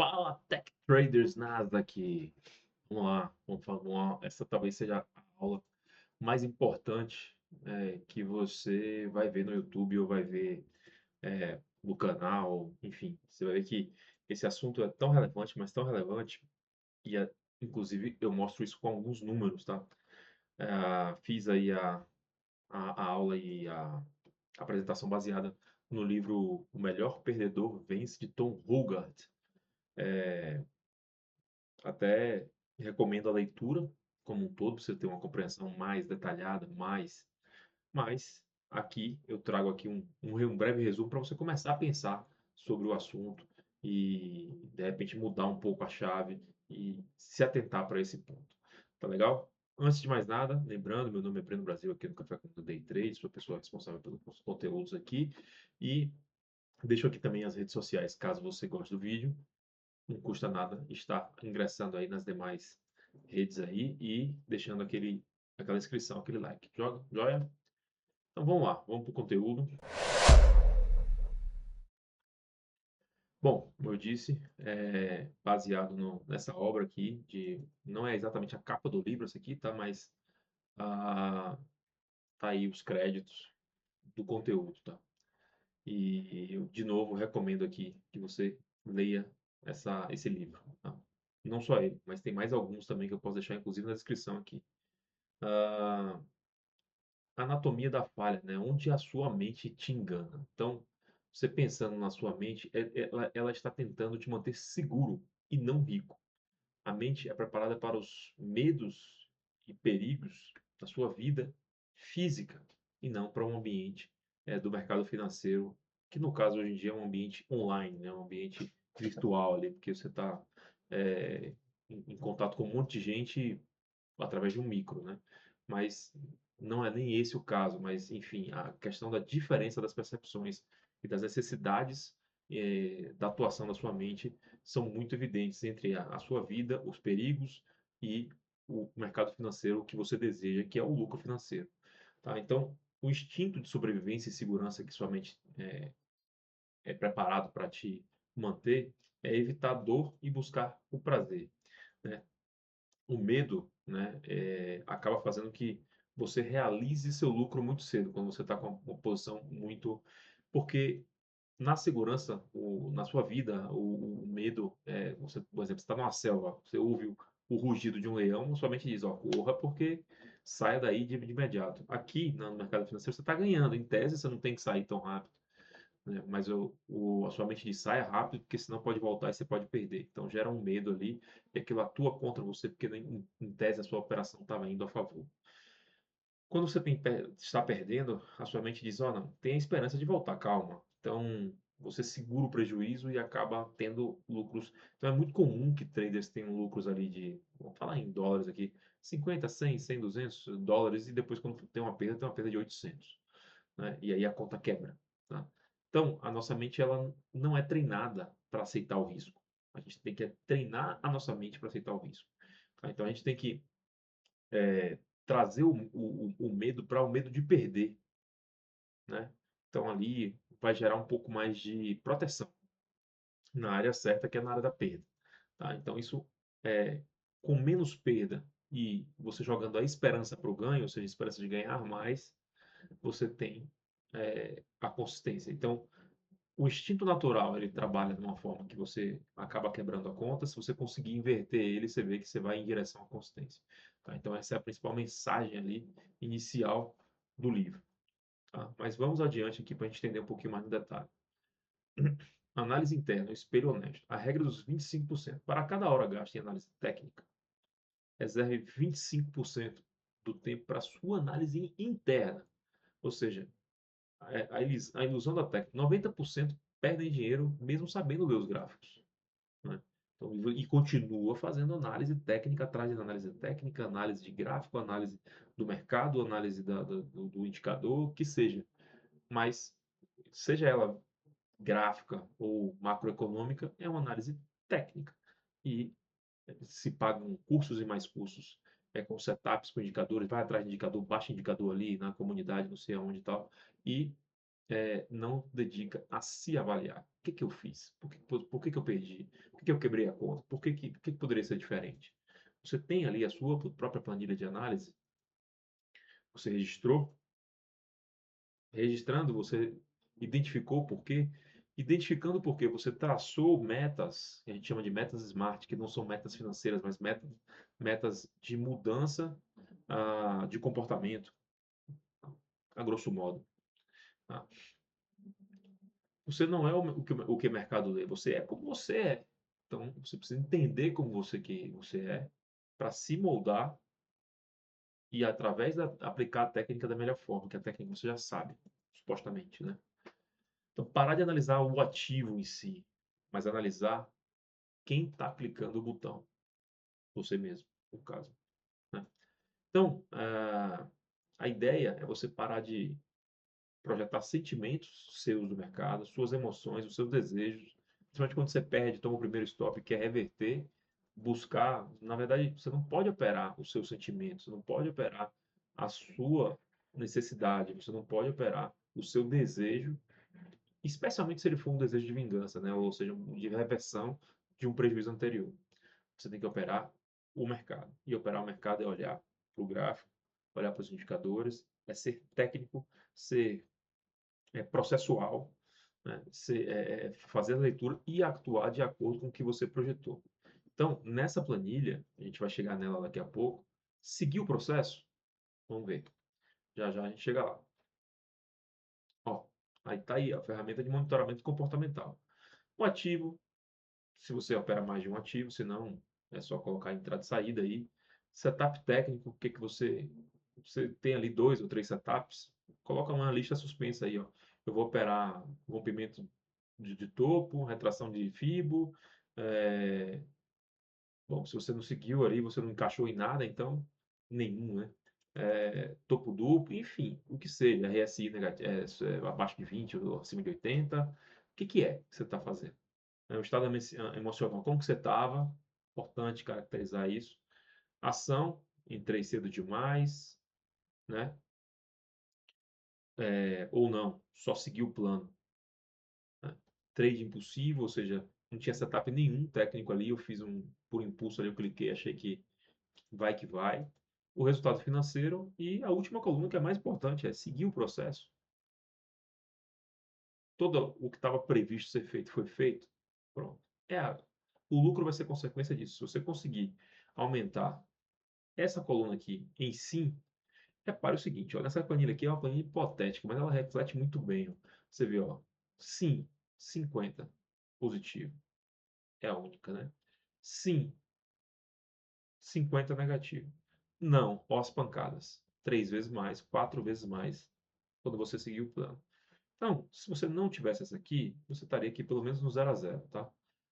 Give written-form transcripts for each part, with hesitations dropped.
Fala, Tech Traders Nasdaq. Vamos lá, vamos lá. Essa talvez seja a aula mais importante que você vai ver no YouTube ou vai ver no canal, enfim. Você vai ver que esse assunto é tão relevante, mas tão relevante, e inclusive eu mostro isso com alguns números, tá? Fiz aí a aula e a apresentação baseada no livro O Melhor Perdedor Vence, de Tom Hogarth. Até recomendo a leitura como um todo, para você ter uma compreensão mais detalhada, mas aqui eu trago aqui um breve resumo para você começar a pensar sobre o assunto e de repente mudar um pouco a chave e se atentar para esse ponto. Tá legal? Antes de mais nada, lembrando, meu nome é Breno Brasil, aqui no Café com Day Trade, sou a pessoa responsável pelos conteúdos aqui e deixo aqui também as redes sociais, caso você goste do vídeo. Não custa nada estar ingressando aí nas demais redes aí e deixando aquela inscrição, aquele like. Joia? Então vamos lá, vamos para o conteúdo. Bom, como eu disse, baseado nessa obra aqui, não é exatamente a capa do livro essa aqui, tá? Mas tá aí os créditos do conteúdo, tá? E eu, de novo, recomendo aqui que você leia esse livro, tá? Não só ele, mas tem mais alguns também que eu posso deixar, inclusive, na descrição aqui. Ah, anatomia da falha, né? Onde a sua mente te engana. Então, você pensando na sua mente, ela está tentando te manter seguro e não rico. A mente é preparada para os medos e perigos da sua vida física e não para um ambiente do mercado financeiro, que no caso hoje em dia é um ambiente online, né? Um ambiente virtual ali, porque você está em contato com um monte de gente através de um micro, né? Mas não é nem esse o caso, mas enfim, a questão da diferença das percepções e das necessidades da atuação da sua mente são muito evidentes entre a sua vida, os perigos e o mercado financeiro que você deseja, que é o lucro financeiro, tá? Então, o instinto de sobrevivência e segurança que sua mente é preparado para te manter é evitar dor e buscar o prazer, né? O medo, né, acaba fazendo que você realize seu lucro muito cedo, quando você está com uma posição muito. Porque na segurança, na sua vida, o medo, você, por exemplo, você está numa selva, você ouve o rugido de um leão, sua mente diz, ó, corra porque saia daí de imediato. Aqui, no mercado financeiro, você está ganhando. Em tese, você não tem que sair tão rápido, né? Mas a sua mente diz, saia rápido, porque senão pode voltar e você pode perder. Então gera um medo ali, e aquilo atua contra você, porque em tese a sua operação estava indo a favor. Quando você está perdendo, a sua mente diz, ó, não, tem a esperança de voltar, calma. Então você segura o prejuízo e acaba tendo lucros. Então é muito comum que traders tenham lucros ali vamos falar em dólares aqui, 50, 100, 100, US$ 200, e depois quando tem uma perda de 800, né? E aí a conta quebra, tá? Então, a nossa mente ela não é treinada para aceitar o risco. A gente tem que treinar a nossa mente para aceitar o risco, tá? Então, a gente tem que trazer o medo para o medo de perder, né? Então, ali vai gerar um pouco mais de proteção na área certa, que é na área da perda, tá? Então, isso com menos perda e você jogando a esperança para o ganho, ou seja, a esperança de ganhar mais, você tem a consistência. Então, o instinto natural, ele trabalha de uma forma que você acaba quebrando a conta. Se você conseguir inverter ele, você vê que você vai em direção à consistência, tá? Então, essa é a principal mensagem ali inicial do livro, tá? Mas vamos adiante aqui para a gente entender um pouquinho mais no detalhe. Análise interna, o espelho honesto. A regra dos 25%. Para cada hora gasta em análise técnica, reserve 25% do tempo para a sua análise interna. Ou seja, a ilusão da técnica. 90% perdem dinheiro mesmo sabendo ler os gráficos, né? Então, e continua fazendo análise técnica atrás de análise técnica, análise de gráfico, análise do mercado, análise do indicador, que seja. Mas, seja ela gráfica ou macroeconômica, é uma análise técnica. E se pagam cursos e mais cursos com setups, com indicadores, vai atrás de indicador, baixa indicador ali na comunidade, não sei aonde e tal, e não dedica a se avaliar. O que que eu fiz? Por que que eu perdi? Por que que eu quebrei a conta? Por que que poderia ser diferente? Você tem ali a sua própria planilha de análise, você registrou, registrando, você identificou o porquê, identificando o porquê, você traçou metas, que a gente chama de metas SMART, que não são metas financeiras, mas metas de mudança de comportamento, a grosso modo. Tá? Você não é o que o mercado lê, você é como você é. Então, você precisa entender como você é, para se moldar e, através aplicar a técnica da melhor forma, que a técnica você já sabe, supostamente, né? Então, parar de analisar o ativo em si, mas analisar quem está clicando o botão, você mesmo, no caso, né? Então, a ideia é você parar de projetar sentimentos seus do mercado, suas emoções, os seus desejos, principalmente quando você perde, toma o primeiro stop e quer reverter, buscar, na verdade, você não pode operar os seus sentimentos, você não pode operar a sua necessidade, você não pode operar o seu desejo, especialmente se ele for um desejo de vingança, né? Ou seja, de reversão de um prejuízo anterior. Você tem que operar o mercado. E operar o mercado é olhar para o gráfico, olhar para os indicadores, é ser técnico, ser processual, né? Fazer a leitura e actuar de acordo com o que você projetou. Então, nessa planilha, a gente vai chegar nela daqui a pouco, seguir o processo, vamos ver. Já já a gente chega lá. Ó, aí tá aí a ferramenta de monitoramento comportamental. O ativo, se você opera mais de um ativo, se não, é só colocar entrada e saída aí. Setup técnico, o que que você tem ali dois ou três setups, coloca uma lista suspensa aí, ó. Eu vou operar rompimento de topo, retração de fibo, é, bom, se você não seguiu ali, você não encaixou em nada, então nenhum, né? Topo duplo, enfim, o que seja, RSI negativo, abaixo de 20 ou acima de 80, o que que é que você está fazendo? O estado emocional, como que você estava? Importante caracterizar isso. Ação, entrei cedo demais, né? Ou não, só segui o plano. Né? Trade impulsivo, ou seja, não tinha setup nenhum técnico ali, eu fiz por impulso ali, eu cliquei, achei que vai que vai. O resultado financeiro e a última coluna, que é mais importante, é seguir o processo. Todo o que estava previsto ser feito foi feito. Pronto. O lucro vai ser consequência disso. Se você conseguir aumentar essa coluna aqui em sim, repare o seguinte, olha, essa planilha aqui é uma planilha hipotética, mas ela reflete muito bem. Ó. Você vê, ó, sim, 50 positivo. É a única, né? Sim, 50 negativo. Não, ó as pancadas. Três vezes mais, quatro vezes mais, quando você seguir o plano. Então, se você não tivesse essa aqui, você estaria aqui pelo menos no 0 a 0, tá?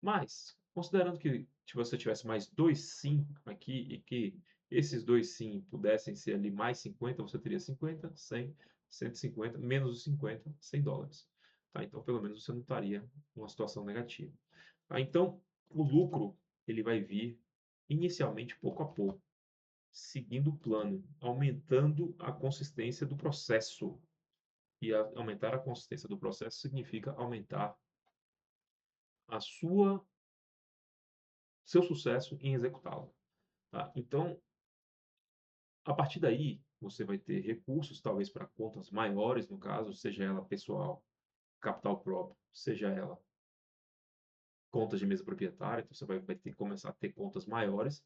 Mas, considerando que se você tivesse mais dois sim aqui e que esses dois sim pudessem ser ali mais 50, você teria 50, 100, 150, menos os 50, $100. Tá? Então, pelo menos você não estaria numa situação negativa. Tá? Então, o lucro ele vai vir inicialmente pouco a pouco, seguindo o plano, aumentando a consistência do processo. E aumentar a consistência do processo significa aumentar a seu sucesso em executá-lo. Tá? Então, a partir daí, você vai ter recursos, talvez para contas maiores, no caso, seja ela pessoal, capital próprio, seja ela contas de mesa proprietária, então você vai ter que começar a ter contas maiores.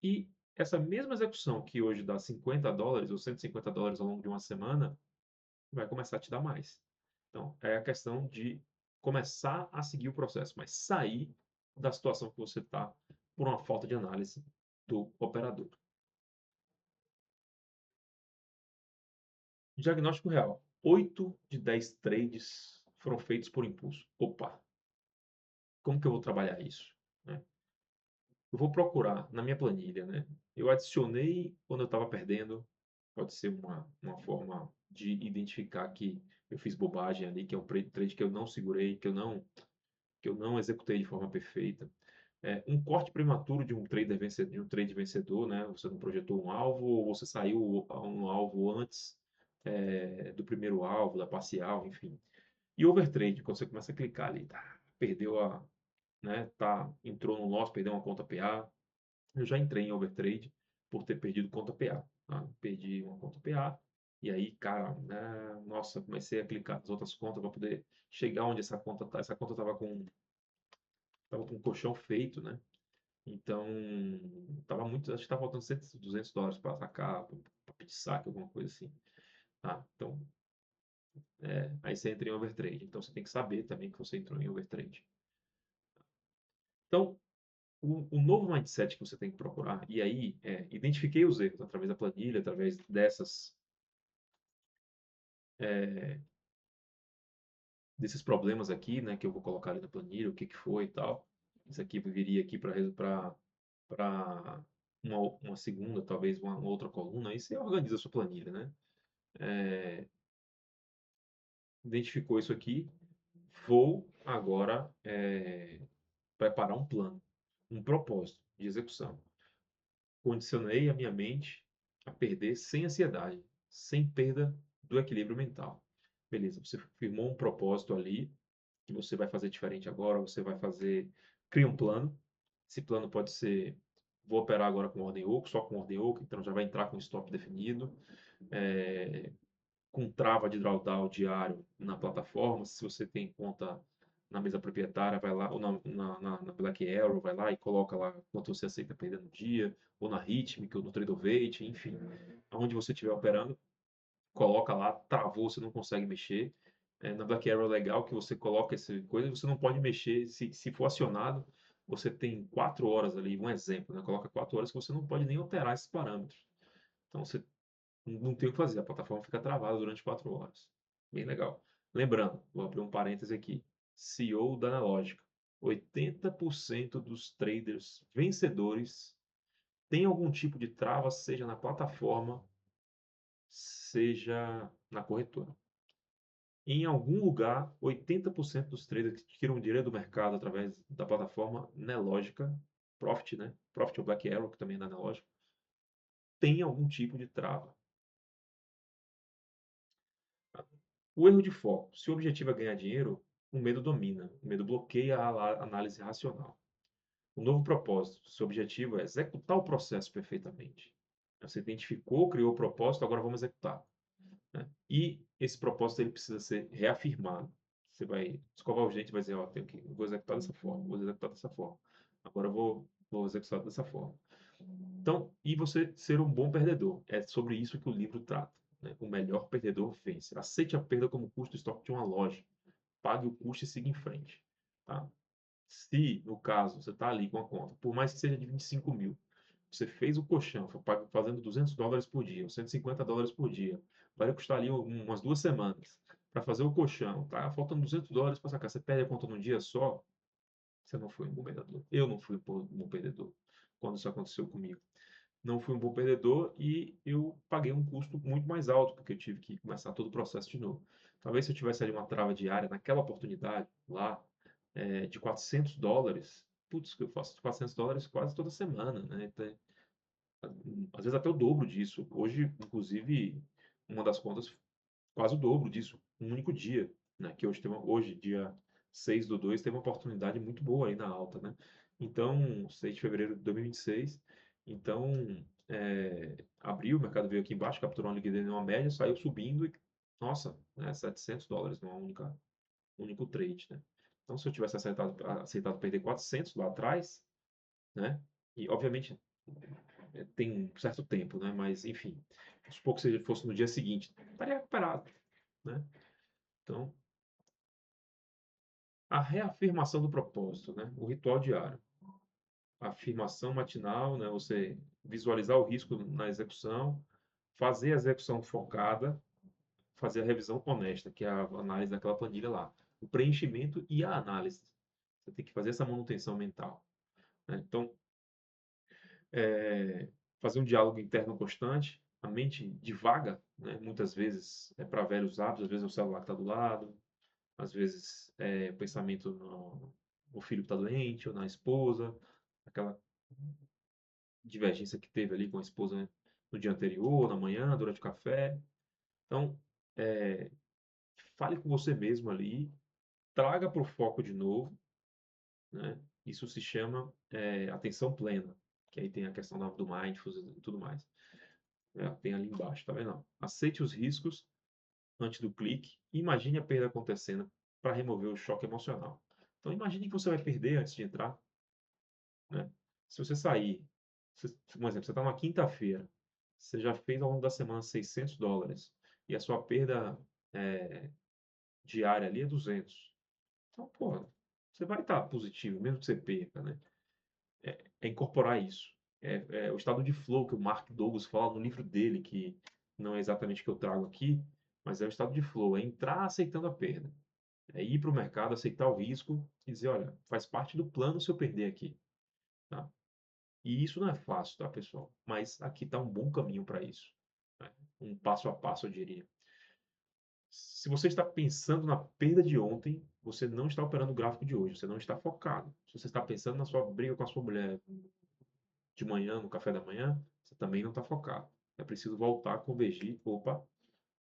E essa mesma execução que hoje dá $50 ou $150 ao longo de uma semana, vai começar a te dar mais. Então, é a questão de começar a seguir o processo, mas sair da situação que você está por uma falta de análise do operador. Diagnóstico real. 8 de 10 trades foram feitos por impulso. Opa, como que eu vou trabalhar isso? Né? Eu vou procurar na minha planilha, né? Eu adicionei quando eu estava perdendo. Pode ser uma forma de identificar que eu fiz bobagem ali, que é um trade que eu não segurei, que eu não executei de forma perfeita. Um corte prematuro de um trade vencedor, né? Você não projetou um alvo, ou você saiu a um alvo antes, do primeiro alvo, da parcial, enfim. E overtrade, quando você começa a clicar ali, tá, perdeu a, né, tá, entrou no loss, perdeu uma conta PA. Eu já entrei em overtrade por ter perdido conta PA, tá? Perdi uma conta PA e aí, cara, né, nossa, comecei a clicar nas outras contas para poder chegar onde essa conta tá. Essa conta tava com um colchão feito, né? Então, tava muito, acho que tava faltando 100, US$ 200 para sacar, para pedir saque, alguma coisa assim, tá? Então, aí você entra em overtrade. Então, você tem que saber também que você entrou em overtrade. Então, o novo mindset que você tem que procurar, e aí, identifiquei os erros através da planilha, através é, desses problemas aqui, né, que eu vou colocar ali na planilha, o que que foi e tal. Isso aqui viria aqui para uma segunda, talvez uma outra coluna, aí você organiza a sua planilha, né? É, identificou isso aqui, vou agora preparar um plano, um propósito de execução. Condicionei a minha mente a perder sem ansiedade, sem perda do equilíbrio mental. Beleza, você firmou um propósito ali, que você vai fazer diferente agora, você vai fazer, cria um plano. Esse plano pode ser, vou operar agora com ordem oco, só com ordem oco, então já vai entrar com stop definido, é, com trava de drawdown diário na plataforma. Se você tem conta na mesa proprietária, vai lá, ou na Black Arrow, vai lá e coloca lá quanto você aceita perder no dia, ou na Rhythmic, ou no Tradovate, enfim, aonde você estiver operando, coloca lá, travou, você não consegue mexer. Na Black Arrow é legal que você coloca essa coisa, você não pode mexer, se for acionado, você tem 4 horas ali, um exemplo, né? Coloca 4 horas que você não pode nem alterar esses parâmetros. Então você não tem o que fazer, a plataforma fica travada durante 4 horas. Bem legal. Lembrando, vou abrir um parêntese aqui. CEO da Analógica. 80% dos traders vencedores têm algum tipo de trava, seja na plataforma, seja na corretora. Em algum lugar, 80% dos traders que tiram dinheiro do mercado através da plataforma Nelogica, Profit, né? Profit ou Black Arrow, que também é da Nelogica, tem algum tipo de trava. O erro de foco. Se o objetivo é ganhar dinheiro, o medo domina. O medo bloqueia a análise racional. O novo propósito. Se o objetivo é executar o processo perfeitamente. Você identificou, criou o propósito, agora vamos executar, né? E esse propósito ele precisa ser reafirmado. Você vai escovar o dente e vai dizer, ó, vou executar dessa forma, vou executar dessa forma. Agora eu vou executar dessa forma. Então, e você ser um bom perdedor. É sobre isso que o livro trata, né? O melhor perdedor vence. Aceite a perda como custo do estoque de uma loja. Pague o custo e siga em frente. Tá? Se, no caso, você está ali com a conta, por mais que seja de 25 mil, você fez o colchão, foi fazendo US$ 200 por dia, ou US$ 150 por dia, vai custar ali umas 2 semanas para fazer o colchão, tá? Faltando US$ 200 para sacar. Você perde a conta num dia só, você não foi um bom perdedor. Eu não fui um bom perdedor quando isso aconteceu comigo. Não fui um bom perdedor e eu paguei um custo muito mais alto, porque eu tive que começar todo o processo de novo. Talvez se eu tivesse ali uma trava diária naquela oportunidade, lá, de US$ 400, putz, que eu faço US$ 400 quase toda semana, né? Então, às vezes até o dobro disso. Hoje, inclusive, uma das contas, quase o dobro disso, um único dia, né? Que hoje, dia 6/2, teve uma oportunidade muito boa aí na alta, né? Então, 6 de fevereiro de 2026. Então, abriu, o mercado veio aqui embaixo, capturou uma liquidez em uma média, saiu subindo e, nossa, né, US$ 700 numa único trade, né? Então, se eu tivesse aceitado perder 400 lá atrás, né? E, obviamente, tem um certo tempo, né? Mas, enfim, supor que se fosse no dia seguinte, estaria recuperado, né? Então, a reafirmação do propósito, né? O ritual diário. A afirmação matinal, né? Você visualizar o risco na execução, fazer a execução focada, fazer a revisão honesta, que é a análise daquela planilha lá. O preenchimento e a análise. Você tem que fazer essa manutenção mental, né? Então, fazer um diálogo interno constante. A mente divaga, né? Muitas vezes é para velhos hábitos, às vezes é o celular que está do lado, às vezes é o pensamento no filho que está doente ou na esposa, aquela divergência que teve ali com a esposa, né, no dia anterior, na manhã, durante o café. Então, é, fale com você mesmo ali, traga para o foco de novo, né? Isso se chama atenção plena, que aí tem a questão do mindfulness e tudo mais. Tem ali embaixo, tá vendo? Aceite os riscos antes do clique e imagine a perda acontecendo para remover o choque emocional. Então, imagine que você vai perder antes de entrar, né? Se você sair, por exemplo, você está numa quinta-feira, você já fez ao longo da semana US$ 600 e a sua perda é, diária ali é 200. Então, pô, você vai estar positivo, mesmo que você perca, né? É incorporar isso. É o estado de flow que o Mark Douglas fala no livro dele, que não é exatamente o que eu trago aqui, mas é o estado de flow, é entrar aceitando a perda. É ir para o mercado, aceitar o risco e dizer, olha, faz parte do plano se eu perder aqui, tá? E isso não é fácil, tá, pessoal? Mas aqui está um bom caminho para isso, né? Um passo a passo, eu diria. Se você está pensando na perda de ontem, você não está operando o gráfico de hoje, você não está focado. Se você está pensando na sua briga com a sua mulher de manhã, no café da manhã, você também não está focado. É preciso voltar a convergir, opa,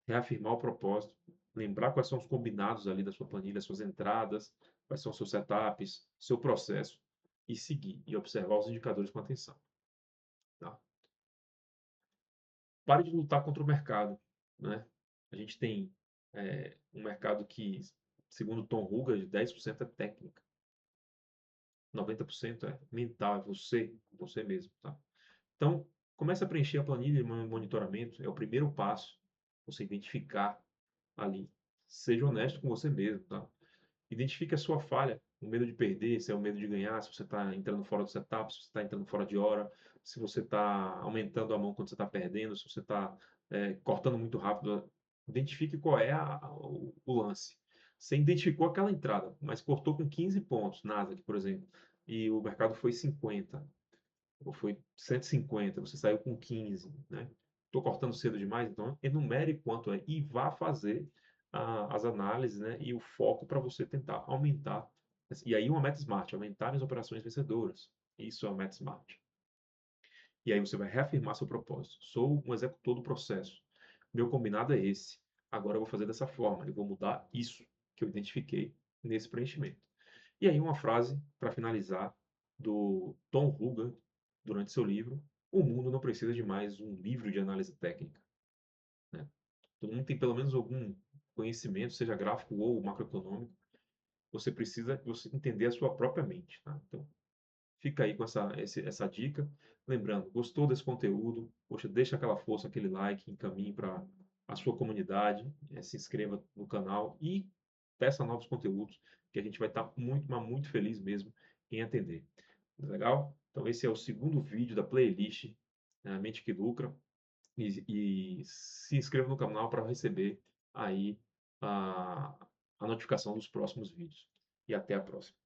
reafirmar o propósito, lembrar quais são os combinados ali da sua planilha, suas entradas, quais são os seus setups, seu processo, e seguir e observar os indicadores com atenção. Tá? Pare de lutar contra o mercado, né? A gente tem um mercado que, segundo Tom Ruga, 10% é técnica, 90% é mental, é você mesmo, tá? Então, comece a preencher a planilha de monitoramento, é o primeiro passo, você identificar ali. Seja honesto com você mesmo, tá? Identifique a sua falha, o medo de perder, se é o medo de ganhar, se você está entrando fora do setup, se você está entrando fora de hora, se você está aumentando a mão quando você está perdendo, se você está cortando muito rápido. Identifique qual é o lance. Você identificou aquela entrada, mas cortou com 15 pontos, Nasdaq, por exemplo, e o mercado foi 50, ou foi 150, você saiu com 15, né? Estou cortando cedo demais, então enumere quanto é e vá fazer as análises, né? E o foco para você tentar aumentar. E aí uma meta smart, aumentar as operações vencedoras. Isso é uma meta smart. E aí você vai reafirmar seu propósito. Sou um executor do processo. Meu combinado é esse. Agora eu vou fazer dessa forma. Eu vou mudar isso que eu identifiquei nesse preenchimento. E aí uma frase para finalizar do Tom Ruga durante seu livro: O mundo não precisa de mais um livro de análise técnica, né? Todo mundo tem pelo menos algum conhecimento, seja gráfico ou macroeconômico. Você precisa entender a sua própria mente, tá? Então, fica aí com essa dica. Lembrando, gostou desse conteúdo? Poxa, deixa aquela força, aquele like, encaminhe para a sua comunidade, se inscreva no canal e peça novos conteúdos, que a gente vai estar muito, mas muito feliz mesmo em atender. Legal? Então esse é o segundo vídeo da playlist, né, A Mente que Lucra. E se inscreva no canal para receber aí a, a notificação dos próximos vídeos. E até a próxima.